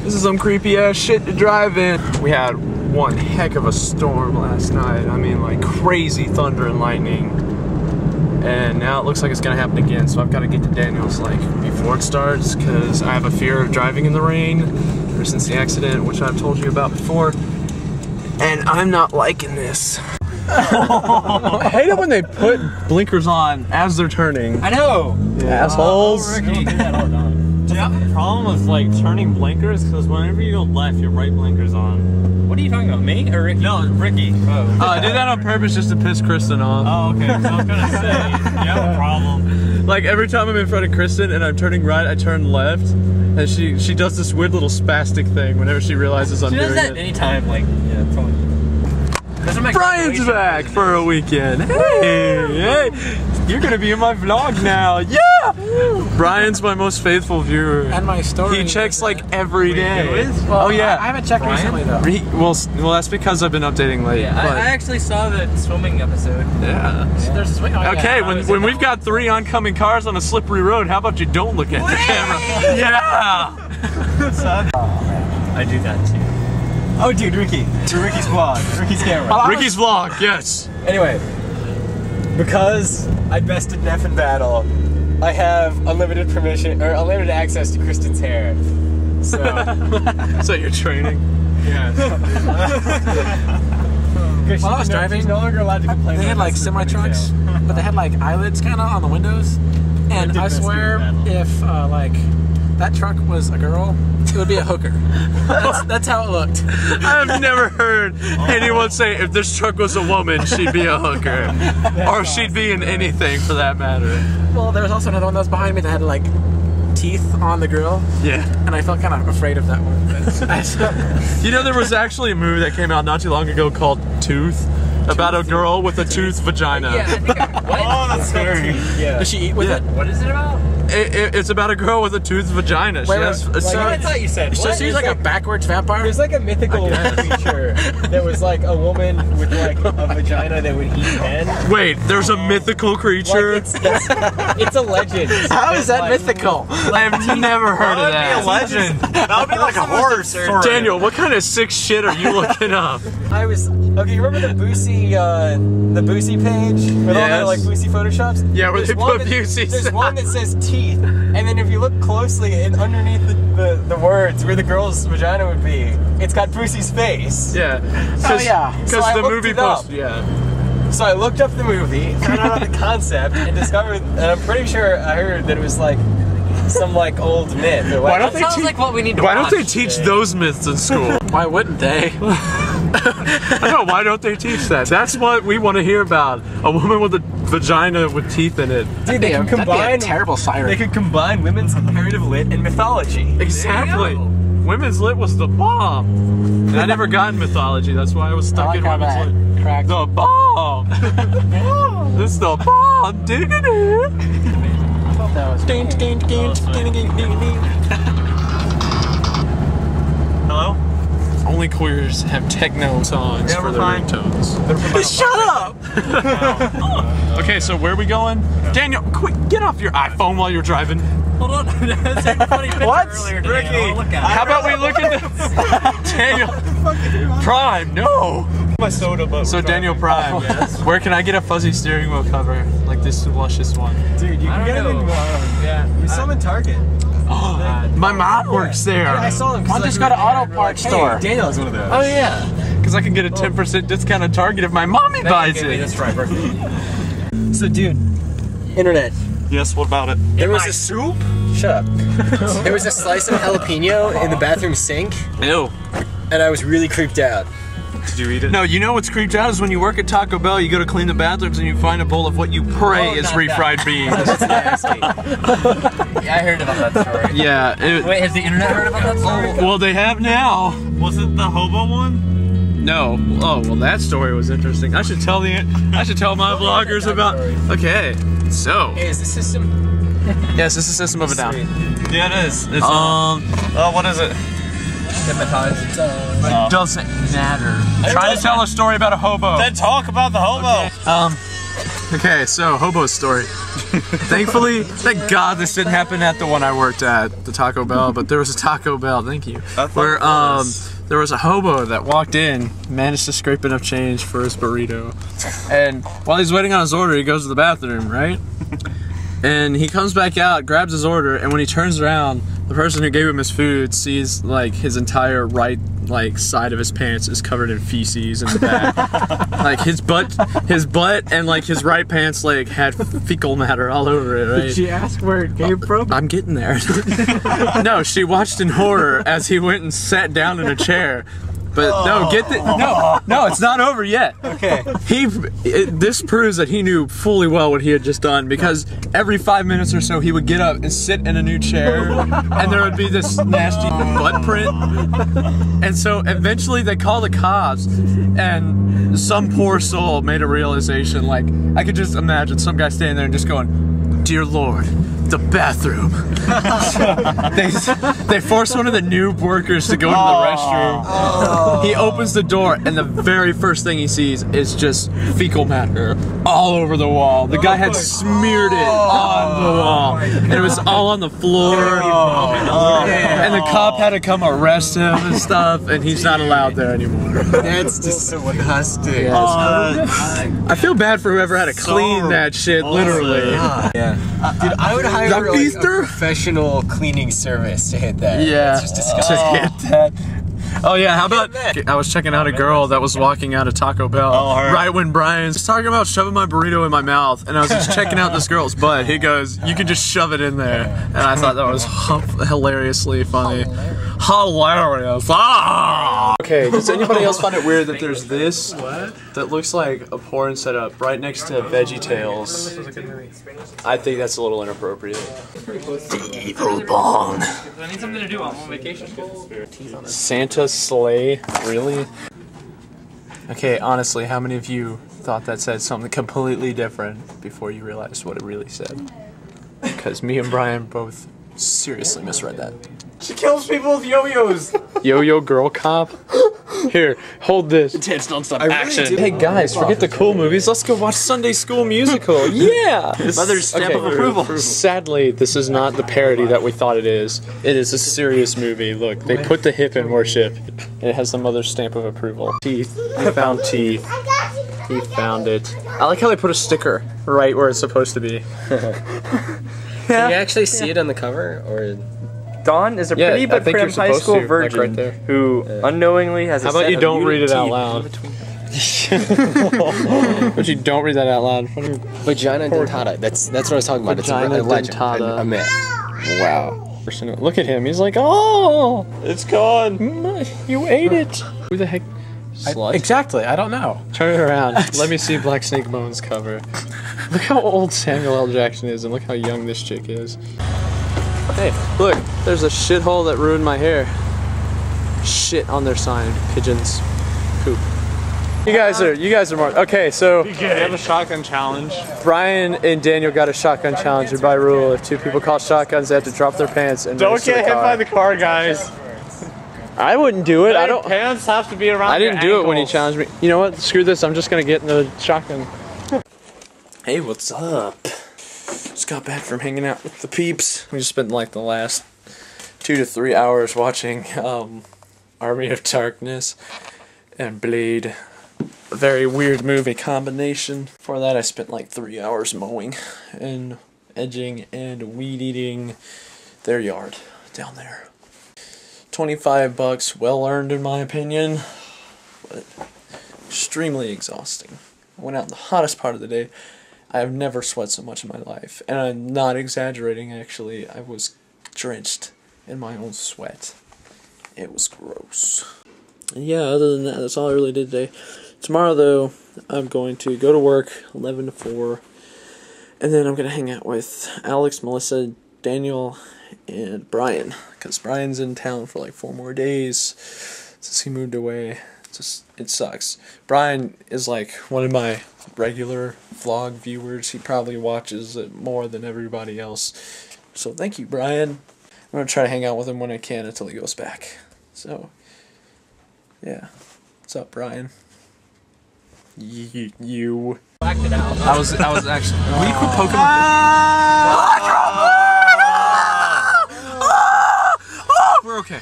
This is some creepy ass shit to drive in. We had one heck of a storm last night. I mean, like crazy thunder and lightning. And now it looks like it's gonna happen again, so I've got to get to Daniel's like before it starts, because I have a fear of driving in the rain ever since the accident, which I've told you about before. And I'm not liking this. I hate it when they put blinkers on as they're turning. I know! Yeah, assholes. Ricky. Do that all the time. Do you have a problem with like turning blinkers? Because whenever you go left, your right blinker's on. What are you talking about, me or Ricky? No, Ricky. Oh. I did that on purpose just to piss Kristen off. Oh, okay. So I was gonna say, you have a problem. Like every time I'm in front of Kristen and I'm turning right, I turn left. And she does this weird little spastic thing whenever she realizes I'm doing it. She does that anytime, like, yeah, it's fine. Brian's back for a weekend. Hey, you're gonna be in my vlog now. Yeah! Brian's my most faithful viewer. And my story. He checks like every day. Well, oh yeah. I haven't checked recently though. Well, that's because I've been updating late. Yeah, but, I actually saw the swimming episode. Yeah. There's a swing. Oh, Okay, yeah. when we've got 3 oncoming cars on a slippery road, how about you don't look at the camera? Yeah! I do that too. Oh, dude, Ricky. Ricky's vlog. Ricky's camera. Ricky's vlog, yes. Anyway, because I bested Neff in battle, I have unlimited permission or unlimited access to Kristen's hair. So, So you're training? yeah. While I was driving, she's no longer allowed to complain. they had like semi trucks, but they had like eyelids kind of on the windows. And I swear, if like that truck was a girl, it would be a hooker. That's how it looked. I've never heard anyone say if this truck was a woman, she'd be a hooker. Or she'd be in anything for that matter. Well, there was also another one that was behind me that had like teeth on the grill. Yeah. And I felt kind of afraid of that one. But You know, there was actually a movie that came out not too long ago called Tooth, about a girl with a toothed vagina. Yeah, I think what? Oh, that's scary. Yeah. does she eat with it? What is it about? It's about a girl with a toothed vagina. She Wait, has. wait, it's like, I thought you said. So she's like a backwards vampire? There's like a mythical creature that was like a woman with like a vagina that would eat men. Wait, there's a mythical creature? Like it's a legend. How is that mythical? I have never heard of that. Legend. That would be like a horror story. Daniel, what kind of sick shit are you looking up? I was okay. You remember the Boosie page with all the like Boosie photoshops? Yeah, where they put Boosie. There's one that says teeth, and then if you look closely, and underneath the words where the girl's vagina would be, it's got Boosie's face. Yeah. Oh, yeah. Because So I the looked movie it up. post. Yeah. So I looked up the movie, found out about the concept, and discovered, and I'm pretty sure I heard that it was like some like old myth. Or Why don't that they sounds teach- like what we need to Why don't watch they teach today. those myths in school? Why wouldn't they? I know, why don't they teach that? That's what we want to hear about. A woman with a vagina with teeth in it. Dude, they can That'd be combine a terrible siren. They could combine women's comparative lit and mythology. Exactly. Women's lit was the bomb. And I never got in mythology, that's why I was stuck in women's lit. cracked. The bomb! This is the bomb! Diggity! That was Hello? Only queers have techno songs Yeah, for we're their fine. ringtones. Shut up! Okay, so where are we going? Daniel, quick, get off your iPhone while you're driving. Hold on, that's a funny picture What? earlier today. Ricky, I'll look at How about we look at Daniel Prime? No. My soda, but So Daniel Prime, where can I get a fuzzy steering wheel cover like this luscious one? Dude, you can get them in yeah. we saw them in Target. Oh, my mom works there. I saw them. One just got an auto parts store. Daniel has one of those. Oh yeah, because I can get a 10% discount at Target if my mommy buys it. That's right, perfect. So, dude, internet. Yes, what about it? There was a soup. Shut up. There was a slice of jalapeno in the bathroom sink, Ew. and I was really creeped out. Did you eat it? No, you know what's creeped out is when you work at Taco Bell, you go to clean the bathrooms and you find a bowl of what you pray is not refried beans. That's nasty. Yeah, I heard about that story. Yeah. Wait, has the internet heard about that story? Well, they have now. Was it the hobo one? No. Oh, well, that story was interesting. I should tell my vloggers about. Okay. So. Hey, is the system? Yes, this is System of a Down. Yeah, it is. It's what is it? Hypnotized. It doesn't matter. Try to tell a story about a hobo. Then talk about the hobo. Okay, so Hobos story. Thankfully, thank God this didn't happen at the one I worked at, the Taco Bell, but there was a Taco Bell, thank you, where there was a hobo that walked in, managed to scrape enough change for his burrito, and while he's waiting on his order, he goes to the bathroom, right? And he comes back out, grabs his order, and when he turns around, the person who gave him his food sees like his entire right side of his pants is covered in feces in the back. Like his butt and like his right pants leg had fecal matter all over it, right? Did she ask where it came from? I'm getting there. No, she watched in horror as he went and sat down in a chair. But no, it's not over yet. Okay. This proves that he knew fully well what he had just done, because every 5 minutes or so he would get up and sit in a new chair, and there would be this nasty butt print. And so eventually they call the cops, and some poor soul made a realization. Like, I could just imagine some guy standing there and just going, "Dear Lord, the bathroom." They force one of the new workers to go into the restroom. He opens the door, and the very first thing he sees is just fecal matter all over the wall. The guy had smeared it on the wall, and it was all on the floor. And the cop had to come arrest him and stuff, and he's not allowed there anymore. That's disgusting. I feel bad for whoever had to clean that shit, literally. Yeah. Dude, I would hire like, a professional cleaning service to hit that. Yeah. It's just disgusting. To hit that. Oh yeah, how about, I was checking out a girl that was walking out of Taco Bell right when Brian was talking about shoving my burrito in my mouth, and I was just checking out this girl's butt. He goes, "You can just shove it in there," and I thought that was hilariously funny. Hilarious. Ah! Okay, does anybody else find it weird that there's this that looks like a porn setup right next to Veggie Tales? I think that's a little inappropriate. The evil bong. I need something to do. I'm on vacation. Santa sleigh? Really? Okay, honestly, how many of you thought that said something completely different before you realized what it really said? Because me and Brian both seriously misread that. She kills people with yo-yos. Yo-yo girl cop? Here, hold this. Tits don't stop Action. Hey guys, forget the cool movies. Let's go watch Sunday School Musical. Yeah! Mother's stamp of approval. Sadly, this is not the parody that we thought it is. It is a serious movie. Look, they put the hip in worship. It has the mother's stamp of approval. Teeth. He found teeth. He found it. I like how they put a sticker right where it's supposed to be. Can you actually see it on the cover, or? Dawn is a pretty but prim high school virgin who unknowingly has a How about you don't read it out loud? But you don't read that out loud. Vagina Dentata. That's what I was talking about. Vagina it's a legend. Dentata. A myth. Wow. Look at him. He's like, oh, It's gone. you ate it. Who the heck? Exactly, I don't know. Turn it around. Let me see Black Snake Bones cover. Look how old Samuel L. Jackson is, and look how young this chick is. Hey, look, there's a shithole that ruined my hair. Shit on their sign. Pigeons. Poop. You guys are more. Okay, so We have a shotgun challenge. Brian and Daniel got a shotgun challenge, and by rule, if two people call shotguns, they have to drop their pants and Don't race to get the hit car. by the car, guys. I wouldn't do it. I don't. Pants have to be around. I didn't your do it when he ankles. challenged me. You know what? Screw this. I'm just gonna get in the shotgun. Hey, what's up? Just got back from hanging out with the peeps. We just spent like the last 2 to 3 hours watching Army of Darkness and Blade. A very weird movie combination. For that, I spent like 3 hours mowing and edging and weed eating their yard down there. $25, well earned in my opinion, but extremely exhausting. I went out in the hottest part of the day. I have never sweat so much in my life, and I'm not exaggerating actually. I was drenched in my own sweat. It was gross. And yeah, other than that, that's all I really did today. Tomorrow though, I'm going to go to work 11 to 4, and then I'm going to hang out with Alex, Melissa, Daniel, and Brian, because Brian's in town for like 4 more days since he moved away. It sucks. Brian is like one of my regular vlog viewers. He probably watches it more than everybody else. So thank you, Brian. I'm going to try to hang out with him when I can until he goes back. So, yeah. What's up, Brian? You. Blacked it out. I was actually. Will you quit poking my face? We're okay.